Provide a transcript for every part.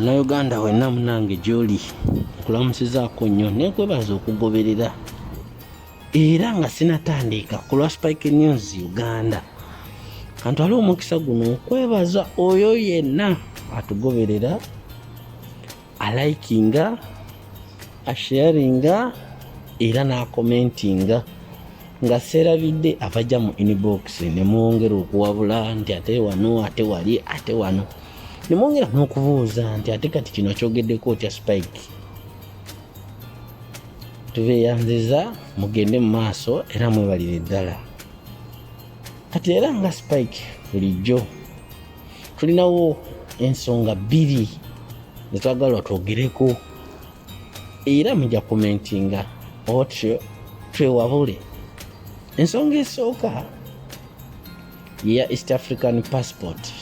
na Uganda wenna munange gy'oli kulamusizaako nnyo nekwebaza okugoberera era nga sinatandika ku lwa Spike News Uganda. Kantu aliwo omukisa guno okwebaza oyo yenna atugoberera, alaikinga, asharinga era n'akomentinga nga serabidde abajja mu inbox ne mwongera okuwabula nti ate wano ate wali ate wano, ne mwongera n'okubuuza nti ate kati kino kyogeddeko otya Spike. Tubeeyanziza mugende mu maaso era mwebalire ddala. Kati era nga Spike bulijjo tulinawo ensonga bbiri zetwagala twogereko era mujja komentinga otyo twewabule. Ensonga esooka ya East African Passport,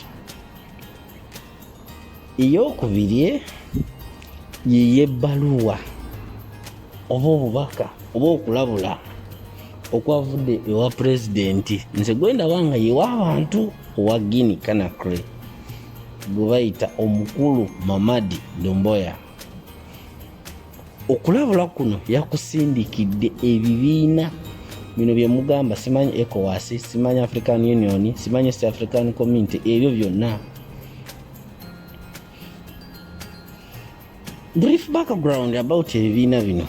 eyokubiri yeyebbaluwa oba obubaka oba okulabula okwavudde ewa pulezidenti nze gwenda banga yewa abantu owa Guinea Conakry gwe bayita omukulu Mamadi Doumbouya. Okulabula kuno yakusindikidde ebibiina bino bye mugamba, simanyi ECOWAS, simanyi African Union, simanyi East African Community, ebyo byonna. Brief background about ebibiina bino.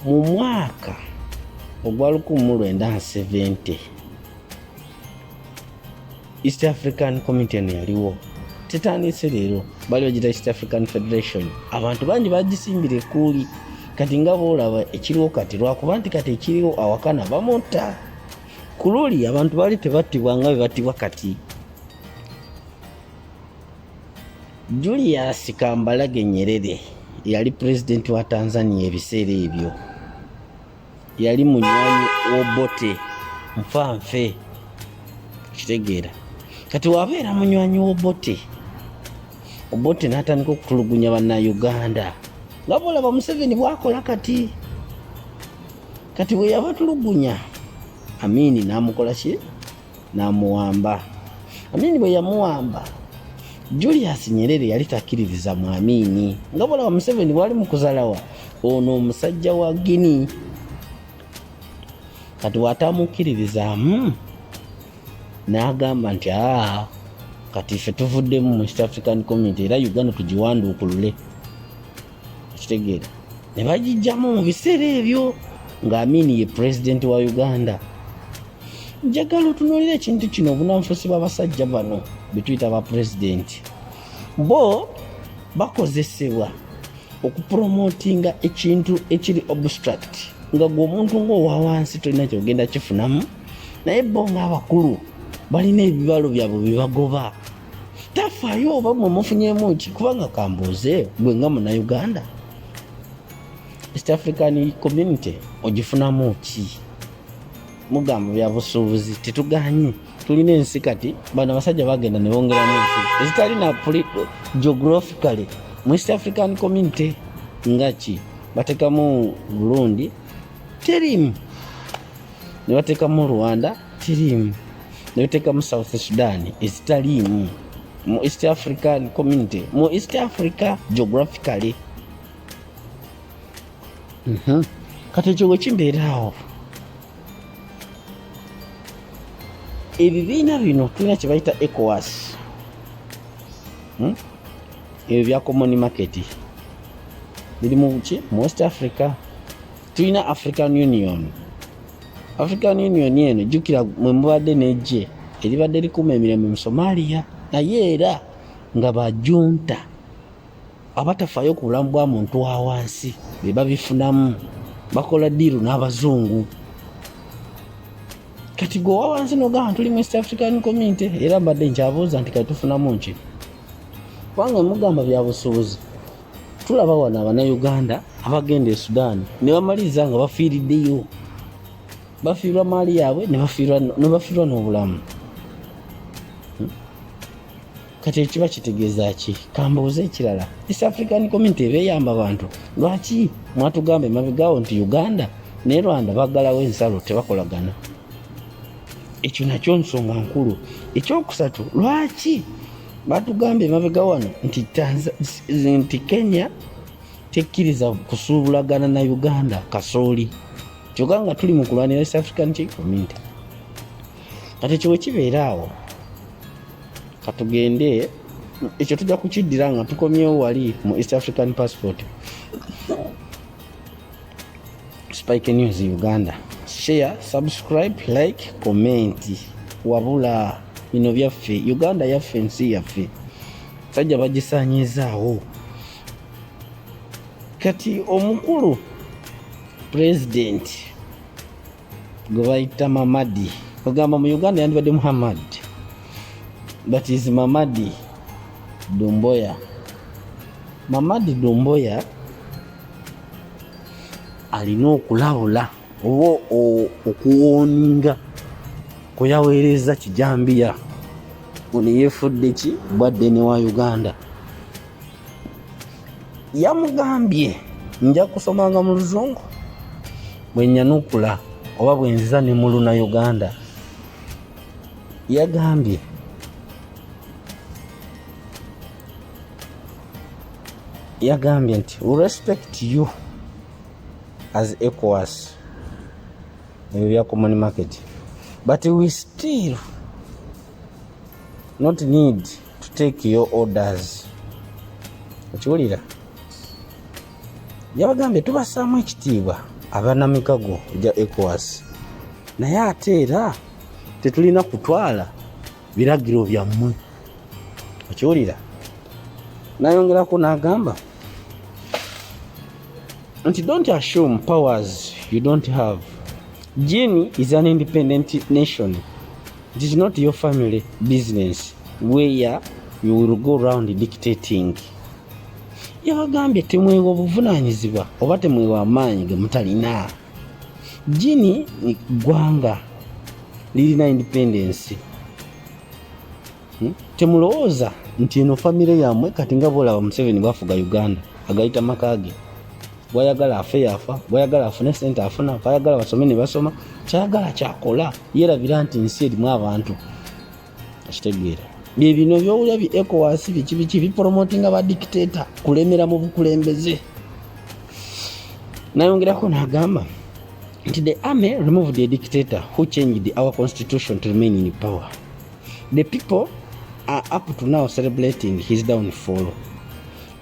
Mu mwaka ogwa 1970 East African Community yaliwo, tetandise leero bali bagita East African Federation. Abantu bangi bagisimbire kuli kati nga boolaba ekiriwo kati lwakuba nti kati ekiriwo awakana bamutta. Ku luli abantu bali tebattibwa nga bwe battibwa kati. Julius Kambarage Nyerere yali president wa Tanzania ebiseera ebyo, yali munywanyi w'Obote nfanfe kitegeera. Kati wabeera munywanyi w'Obote, Obote n'atandika okutulugunya bannayuganda nga bolaba Museveni bwakola kati bwe yabatulugunya Amini n'amukola ki? N'amuwamba. Amini bwe yamuwamba Julius Nyerere yali takkiririza mu Amini nga bolaba Museveni bwali mu kuzalawa ono omusajja wa Guinea. Kati watamukkiririzaamu n'agamba nti kati ffe tuvuddemu mu East African Community era Uganda tugiwanduukulule. Kitegeera ne bagijjamu mu biseera ebyo nga Amini ye president wa Uganda. Njagala otunuulira ekintu kino obunanfusi bw'abasajja bano betuyita ba president. Bo bakozesebwa okupromotinga ekintu ekiri abstract nga gwe omuntu ng'owa wansi tolina kyogenda kifunamu, naye bo ng'abakulu balina ebibalo byabwe byebagoba. Tafaayo oba mwe mufunyemu ki kubanga kambuuze gwe nga Munnayuganda East African Community ogifunamu ki? Mugamba bya busuubuzi tetuganyi. Tulina ensi kati bano abasajja bagenda ne bongeramu ensi ezitalina geographically mu East African Community nga ki? Batekamu Burundi terimu, ne batekamu Rwanda terimu, ne batekamu South Sudan ezitalimu mu East African Community, mu East Africa geographically. Kati ekyo bwe kimbeeraawo, ebibiina bino tulina kye bayita ECOWAS, ebyo bya common market biri mu ki? Mu West Africa. Tulina African Union. African Union eno jjukira mwe mubadde n'eggye eribadde likuuma emirembe mu Somalia, naye era nga bajunta abatafaayo ku bulamu bwa muntu wa wansi be babifunamu, bakola ddiiru n'abazungu. Kati gwe wa wansi n'ogamba tuli mu East African Community era mbadde nkyabuuza nti kati tufunamu nki? Kubanga mugamba bya busuubuzi. Tulaba wano Abannayuganda abagenda e Sudan ne bamaliriza nga bafiiriddeyo, bafiirwa maali yaabwe ne bafiirwa n'obulamu. Kati ekiba kitegeeza ki? Kambuuze ekirala, East African Community ebeeyamba bantu. Lwaki mwatugamba emabegaawo nti Uganda ne Rwanda baggalawo ensalo tebakolagana? Ekyo nakyo nsonga nkulu. Ekyokusatu, lwaki batugambye mabega wano nti Kenya tekkiriza kusuubulagana na Uganda kasooli kyokka nga tuli mu kulwanira East African Community. Kati ekyo bwe kibeera awo katugende ekyo tujja kukiddira nga tukomyewo wali mu East African Passport. Spike News Uganda. Share, subscribe, like, comment. Wabula bino byaffe Uganda yaffe nsi yaffe sajja bagisaanyizaawo. Kati omukulu president gwe bayita Mamadi ogamba mu Uganda yandibadde Muhammad but is Mamadi Doumbouya. Mamadi Doumbouya alina okulawula oba okuwoninga kuyaweereza kijambiya ono yeefudde ki bwadde ne wa Uganda. Yamugambye nja kusomanga mu Luzungu bwe nyanukula oba bwe nziza ne mu Luna Uganda. Yagambye nti we respect you as ECOWAS ebyo bya common market but we still not need to take your orders. Okiwulira? Yabagambye tubasaamu ekitiibwa abanamikago gya ECOWAS naye ate era tetulina kutwala biragiro byammwe. Okiwulira? Nayongerako n'agamba nti don't assume powers you don't have. Guinea is an independent nation. It is not your family business where you will go around dictating. Yabagambye temwewa obuvunaanyizibwa oba temwewa amaanyi ge mutalina. Guinea ggwanga lirina independence. Temulowooza nti eno famire yammwe kati nga boolaba Museveni bwafuga Uganda agayita makage. Bwayagala afe yafa, bwayagala afune sente afuna, bwayagala basome ne basoma, kyagala kyakola yerabira nti nsi erimu abantu. Akitegeera bino byowulya bi ECOWAS biki bipromotinga ba dictator kulemera mu bukulembeze. Nayongerako n'agamba nti the army removed the dictator who changed our constitution to remain in power. The people are up to now celebrating his downfall.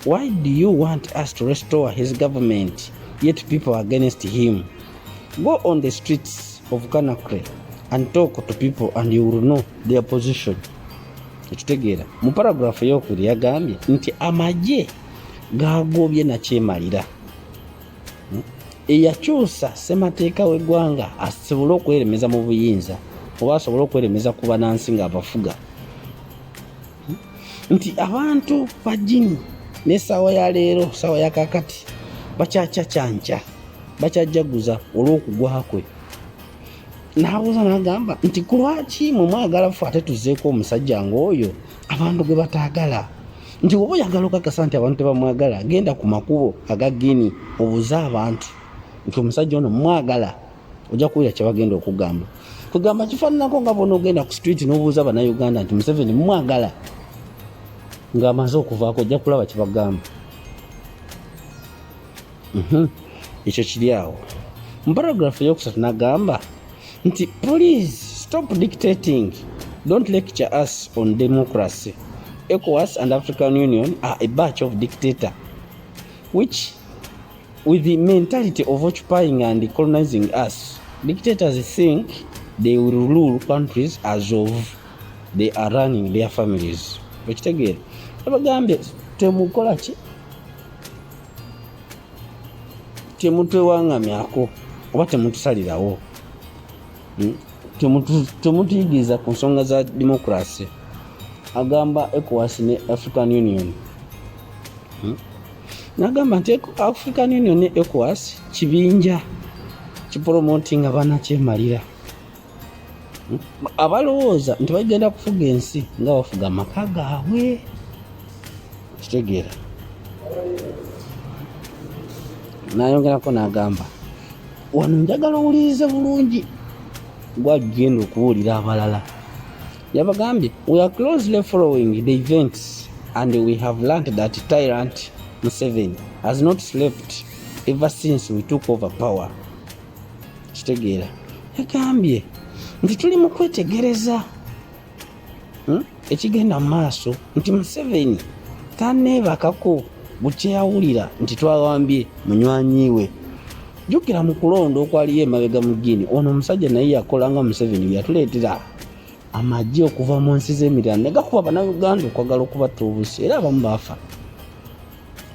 Why do you want us to restore his government yet people are against him? Go on the streets of Conakry and talk to people and you will know their position. Ekitegeera mu paragraph ey'okubiri yagambye nti amagye gaagobye nakyemalira eyakyusa ssemateeka w'eggwanga asobole okweremeza mu buyinza oba asobole okweremeza ku bannansi ng'abafuga nti abantu bagini n'essaawa ya leero ssaawa ya kakati bakyacacyanca bakyajjaguza olw'okugwa kwe. N'abuuza n'agamba nti ku lwaki mwe mwagala ffe ate tuzzeeko omusajja ng'oyo abantu gwe bataagala. Nti oba oyagala okakasa nti abantu tebamwagala genda ku makubo aga Guinea obuuze abantu nti omusajja ono mwagala ojja kuwulira kye bagenda okugamba. Kugamba kifaananako nga bona ogenda ku street n'obuuza bannayuganda nti Museveni mwagala ng'amaze okuvaako ojja kulaba kye bagamba. Ekyo kiri awo. Mu paragraph ey'okusatu n'agamba nti please stop dictating, don't lecture us on democracy. ECOWAS and African Union are a batch of dictators which with the mentality of occupying and colonizing us. Dictators think they will rule countries as of they are running their families. Ekitegeera abagambye temukola ki temutwewaŋŋamyako oba temutusalirawo temutuyigiriza ku nsonga za democracy. Agamba ECOWAS ne African Union n'agamba nti African Union ne ECOWAS kibinja kipromotinga bannakyemalira abalowooza nti bagenda kufuga ensi nga bafuga amaka gaabwe. Kitegeera n'ayongerako n'agamba wano njagala owulirize bulungi gwagenda okubuulira abalala yabagambye, we are closely following the events and we have learned that tyrant Museveni has not slept ever since we took over power. Kitegeera yagambye nti tuli mu kwetegereza ekigenda mu maaso, nti Museveni taneebakako bukyeyawulira nti twagambye munywanyi we. Jjukira mu kulonda okwaliyo emabega mu Guinea, ono omusajja naye yakola nga Museveni yatuleetera amagye okuva mu nsi z'emirala ne gakuba bannayuganda okwagala okubata obusi, era abamu baafa.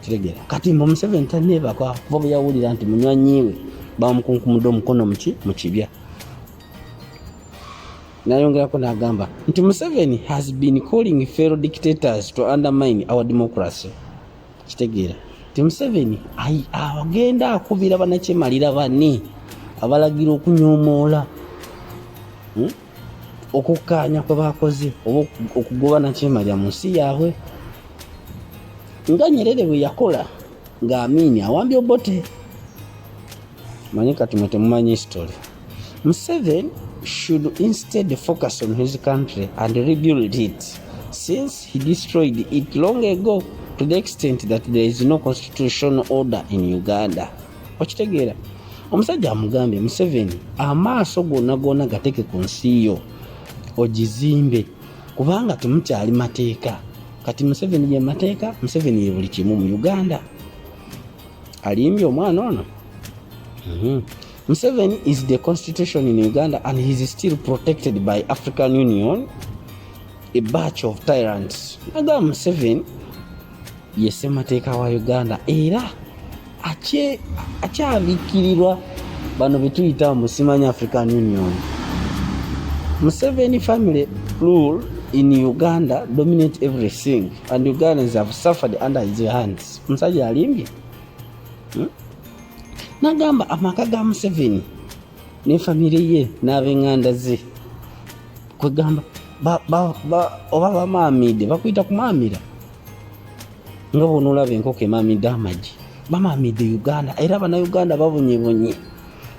Kitegeera kati mbu Museveni taneebaka kuva bwe yawulira nti munywanyi we bamukunkumudde omukono mu kibya. Nayongerako n'agamba nti Museveni has been calling fellow dictators to undermine our democracy. Kitegeera nti Museveni agenda akubira bannakyemalira banne abalagira okunyoomoola okukkaanya kwe baakoze oba okugoba nakyemalira mu nsi yaabwe, nga Nyerere bwe yakola nga Amini awambye Obote. Manyi kati mwe temumanyi history. Museveni should instead focus on his country and rebuild it, since he destroyed it long ago to the extent that there is no constitutional order in Uganda. Okitegeera omusajja amugambye Museveni amaaso gonna gateke ku nsi yo ogizimbe, kubanga temukyali mateeka. Kati Museveni ye mateeka, Museveni ye buli kimu mu Uganda. Alimbye omwana ono. Museveni is the constitution in Uganda and he is still protected by African Union, a batch of tyrants. Aga Museveni ye ssemateeka wa Uganda era akyabikirirwa bano betuyita mu simanyi African Union. Museveni family rule in Uganda dominate everything and Ugandans have suffered under his hands. Musajja alimbye. Nagamba amaka ga Museveni ne family ye n'abenganda ze kwegamba oba bamaamidde bakuyita kumaamira nga bonolaba enkoko emaamidde amagi bamaamidde Uganda era Abannayuganda babonyebonye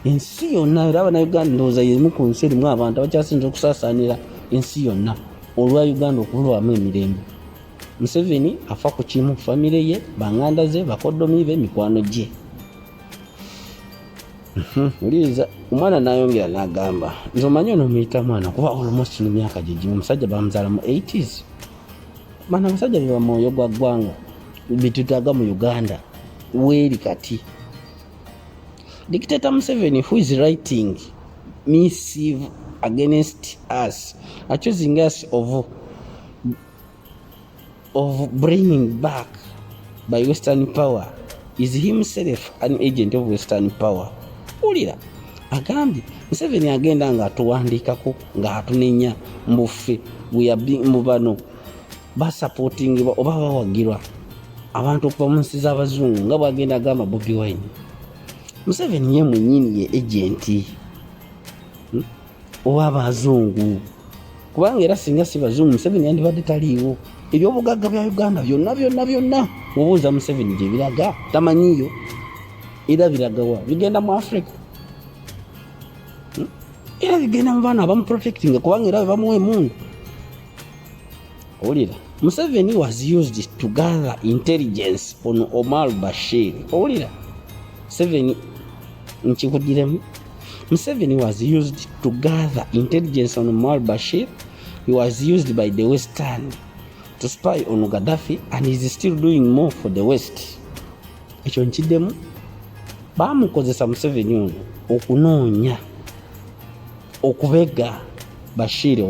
ensi yonna, era Abannayuganda ndowooza yemu ku nsi erimu abantu abakyasinza okusaasaanira ensi yonna olwa Uganda okulwamu emirembe. Museveni afa ku kimu, family ye, banganda ze, bakoddomi be, mikwano gye. Uliza omwana nayongera n'agamba nti omanyi ono muyita mwana kuba almost mu myaka gye gimu, omusajja bamuzaala mu 80s. Bano abasajja be bamwoyo gwa ggwanga betutaaga mu Uganda weeri kati. Dictator Museveni, who is writing missive against us, accusing us of bringing back by Western power, is himself an agent of Western power. Ulira agambye Museveni agenda nga atuwandiikako nga atunenya mbuffe mu bano basupporting oba bawagirwa abantu okuva mu nsi z'abazungu nga bwagenda agamba Bobi Wine. Museveni ye mwennyini ye agenti oba abazungu, kubanga era singa si bazungu Museveni yandibadde taliiwo. Ebyobugagga bya Uganda byonna obuuza Museveni gye biraga tamanyiyo, era biragawa bigenda mu Africa era bigenda mu baana abamuprotecting kubanga era bamuwa emundu. Owulira Museveni was used to gather intelligence on Omar Bashir. Owulira Museveni nkikudiremu, Museveni was used to gather intelligence on Omar Bashir. He was used by the Western to spy on Gaddafi and he is still doing more for the West. Ekyo nkiddemu bamukozesa Museveni ono okunoonya okubega Bashir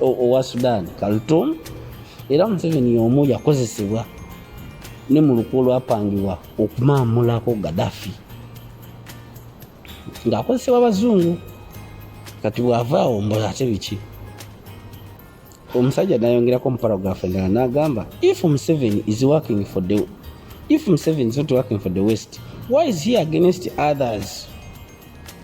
owa Sudan Khartoum, era Museveni omu yakozesebwa ne mu lukwo lwapangibwa okumaamulako Gaddafi ng'akozesebwa abazungu. Kati bw'avaawo mbola ate biki? Omusajja n'ayongerako mu paragraph endala n'agamba if Museveni is not working for the West, why is he against others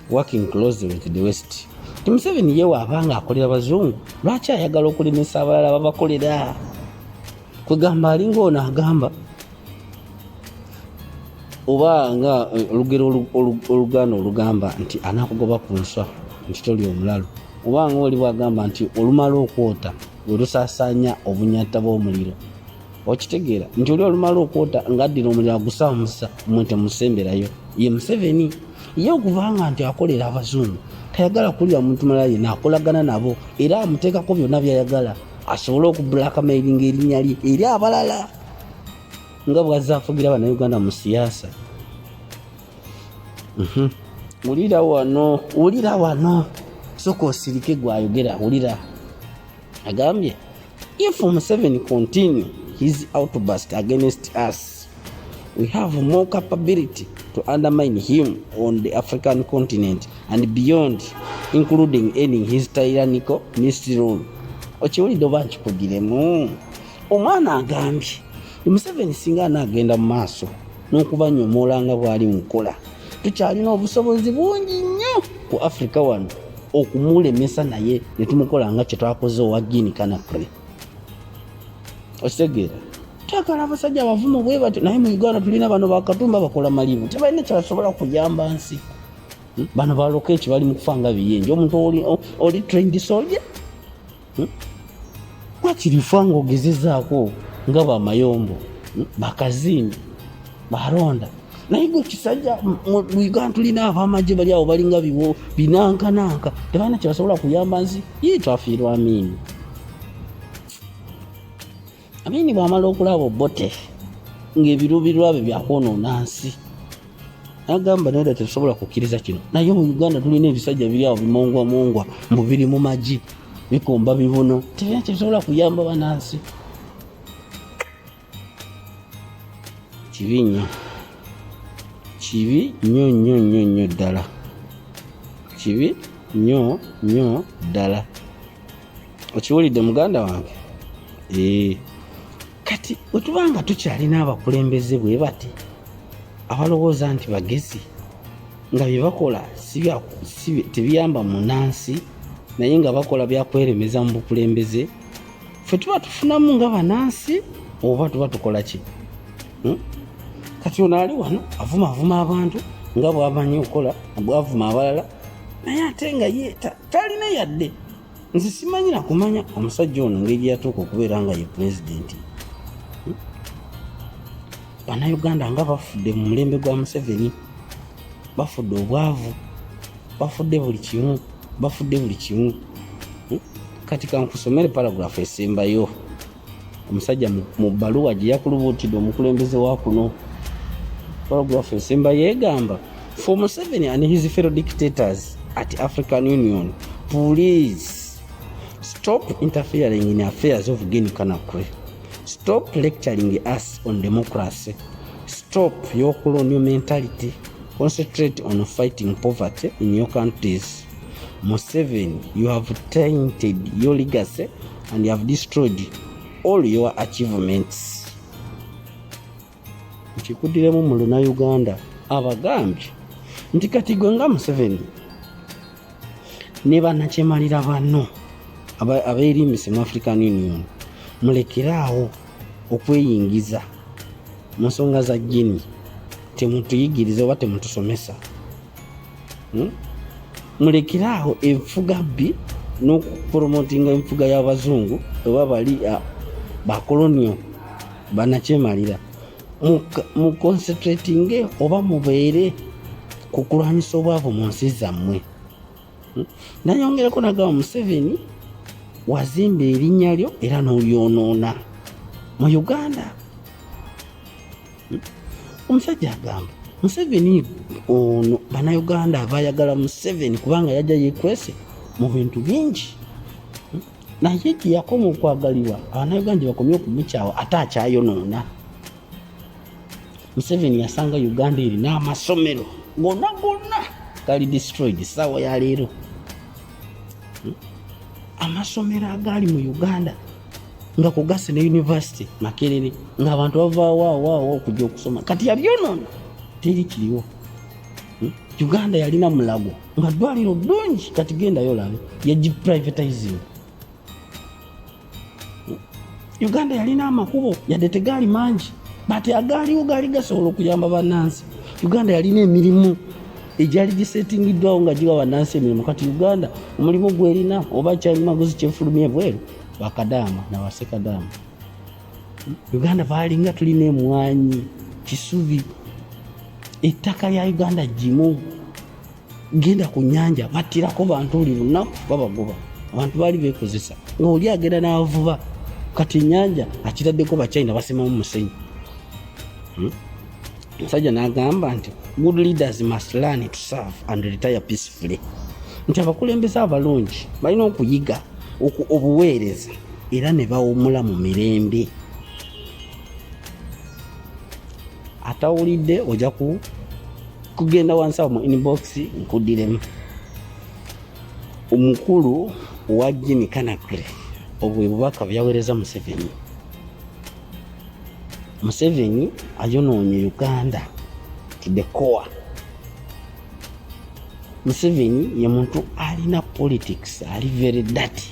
working closely with the West? Museveni ye waabanga akolera bazungu, lwaki ayagala okulemesa abalala babakolera? Kwegamba alinga ono agamba oba nga olugero oluganda olugamba nti anakugoba ku nswa nti toli omulalu. obanga oli bwagamba nti olumala okwota olusaasanya obunyata bw'omuliro. Okitegeera nti oli olumala okwota ng'addira omuliro agusamusa mwe temusemberayo. Ye Museveni ye okuvanga nti akolera abazungu tayagala kulya muntu mulala yenna, akolagana nabo era amuteekako byonna byayagala asobole okublackmailinga erinnya lye eri abalala nga bw'azze afugira Bannayuganda mu siyaasa. Wulira wano soka osirike gwayogera. Wulira agambye, if Museveni continue his outburst against us, we have more capability to undermine him on the African continent and beyond, including ending his tyrannical ministry rule. Okiwulidde oba nkikugiremu? Omwana agambye Museveni singa anaagenda mu maaso n'okubanyomoola nga bw'ali mukola, tukyalina obusobozi bungi nnyo ku Africa wano okumulemesa naye ne tumukola nga kye twakoze owa Guinea Conakry. Okitegeera? Twagala abasajja abavumu bwe batyo, naye mu Uganda tulina bano bakatumba bakola malibu, tebalina kyebasobola kuyamba nsi. Bano balokeki bali mu kufa nga biyenje. Omuntu oli trained soldier wakirifa ng'ogezezaako nga bamayombo, bakazimbi, baronda. Naye gwe kisajja mu Uganda tulina abamagye bali awo balinga biwo binankananka, tebalina kyebasobola kuyamba nsi. Ye twafiirwa Amini. Amini bw'amala okulaba obote ng'ebiruubirirwa bye byakwonoona nsi, agamba naye tetusobola kukkiriza kino. Naye mu Uganda tulina ebisajja biri awo bimongwamongwa mbu biri mu magi bikomba bibuno, tebalina kyebisobola kuyamba bannansi. Kibi nnyo, kibi nnyo nnyo nnyo nnyo ddala, kibi nnyo nnyo ddala. Okiwulidde muganda wange? Kati wetubanga tukyalina abakulembeze bwe bati abalowooza nti bagezi nga bye bakola tebiyamba munnansi naye nga bakola byakweremeza mu bukulembeze, ffe tuba tufunamu nga bannansi oba tuba tukola ki? Kati ono ali wano avuma abantu nga bw'amanyi okukola, bw'avuma abalala, naye ate nga ye talina yadde. Nze simanyi na kumanya omusajja ono ngeri yatuuka okubeera nga ye pulezidenti. Bannayuganda nga bafudde mu mulembe gwa Museveni, bafudde obwavu, bafudde buli kimu. Kati kankusomere paragraph esembayo. Omusajja mu bbaluwa gye yakulubuutidde omukulembeze wa kuno, paragraph esembayo egamba, for Museveni and his fellow dictators at African Union, please stop interfering in affairs of Guinea Conakry. Stop lecturing us on democracy. Stop your colonial mentality. Concentrate on fighting poverty in your countries. Museveni, you have tainted your legacy and you have destroyed all your achievements. Nkikudiremu mu Lunayuganda abagambye nti kati gwe nga Museveni ne bannakyemalira banno abeerimise mu African Union, mulekerawo okweyingiza mu nsonga za Guinea. Temutuyigiriza oba temutusomesa. Mulekerawo enfuga bbi n'okupromotinga enfuga y'abazungu oba bali bakolonio bannakyemalira. Mu concentrating oba mubeere ku kulwanyisa obwavu mu nsi zammwe. Nayongerako nagamba Museveni wazimba erinnya lyo era n'olyonoona mu Uganda. Omusajja agamba Museveni ono Bannayuganda abayagala Museveni kubanga yajja yeekwese mu bintu bingi, naye gye yakoma okwagalibwa Abannayuganda bakomye okumukyawa ate akyayonoona. Museveni yasanga Uganda erina amasomero gonna gali destroyed ssaawa ya leero. Amasomero agali mu Uganda nga kugase ne university Makerere ng'abantu bavaawo okujja okusoma, kati yabyonoona teri kiriwo. Uganda yalina Mulago nga ddwaliro ddungi, kati gendayo olabe yagiprivatizing. Uganda yalina amakubo yadde tegaali mangi, bati agaaliwo gaali gasobola okuyamba bannansi. Uganda yalina emirimu ejali gisetingiddwawo nga giwa bannansi emirimu. Kati Uganda omulimu gwerina oba kyalimaguzi kyefulumye bweru bakadaama nabasekadaama. Uganda balinga tulina emwanyi kisubi. Ettaka lya Uganda gimu. Genda ku nnyanja battirako bantu buli lunaku babagoba. Abantu baali beekozesa nga oli agenda n'avuba. Kati ennyanja akitaddeko Bachina basemamu musenyu. Musajja n'agamba nti good leaders must learn to serve and retire peacefully. Nti abakulembeze abalungi balina okuyiga obuweereza era ne bawumula mu mirembe. Atawulidde ojja kugenda wansi awo mu inbox nkuddiremu. Omukulu wa Jimmy Kanakure obwe bubaka byaweereza Museveni. Museveni ayonoonye Uganda to the core. Museveni ye muntu alina politics, ali very dirty.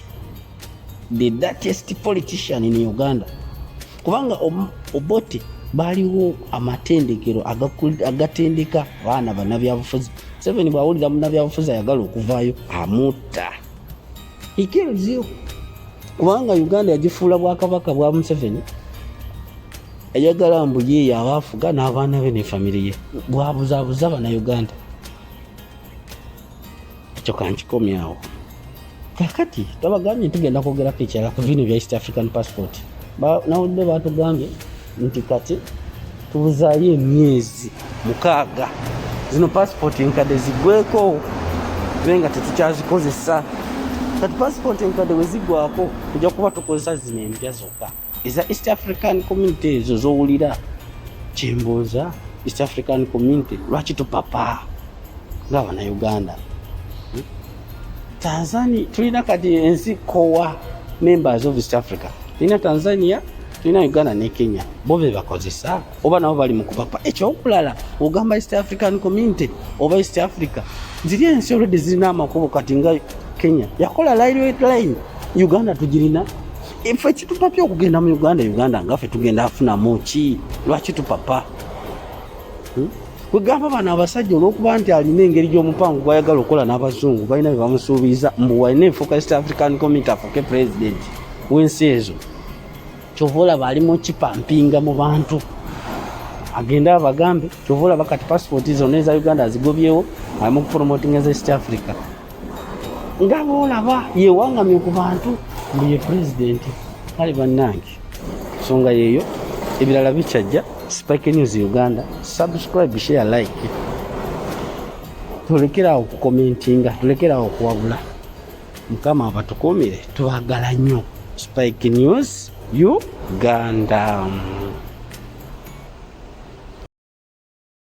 The dirtiest politician in Uganda. Kubanga Obote baliwo amatendekero agatendeka baana bannabyabufuzi. Museveni bwawulira munnabyabufuzi ayagala okuvaayo amutta. He kills you. Kubanga Uganda yagifuula bwakabaka bwa Museveni. Ayagala mbu ye abafuga n'abaana be ne family ye. Bwabuzaabuza bana Uganda. Ekyo kankikomyawo. Kakati tabagambye tugenda kwogerako ekyala ku bino bya East African passport. Nawulidde batugambye nti kati tubuzaayo emyezi 6 zino passport enkadde zigweko benga tetukyazikozesa. Kati passport enkadde wezigwako tujja kuba tukozesa zino empya zokka. Eza East African community ezo zowulira kyembuuza East African community lwaki tupapa ng'abana Uganda. Tanzania tulina kati ensi kowa members of East Africa. Tulina Tanzania, tulina Uganda ne Kenya. Bo be bakozesa oba nabo bali mu kupapa. Ekyo okulala ogamba East African community oba East Africa. Ziri ensi already zirina amakubo kati nga Kenya yakola line Uganda tugirina. Ife kitupapya okugenda mu Uganda ngaffe tugenda afuna muki lwaki tupapa. Kugamba bana abasajja olwokuba nti alina engeri gy'omupango gwayagala okukola n'abazungu balina bye bamusuubiza mbu walina enfuuka East African community afuuke president w'ensi ezo. Kyova olaba ali mu kipampinga mu bantu agenda abagambe. Kyova olaba kati passport zonna eza Uganda azigobyewo ali mu kupromotinga za East Africa. Ngabo olaba yewangamye ku bantu mbu ye president. Kale bannange nsonga yeeyo ebirala bikyajja. Spike News Uganda, subscribe, share, like. Tulekera okukomentinga, tulekera okuwabula. Mukama abatukumire tubagala nnyo. Spike News Uganda.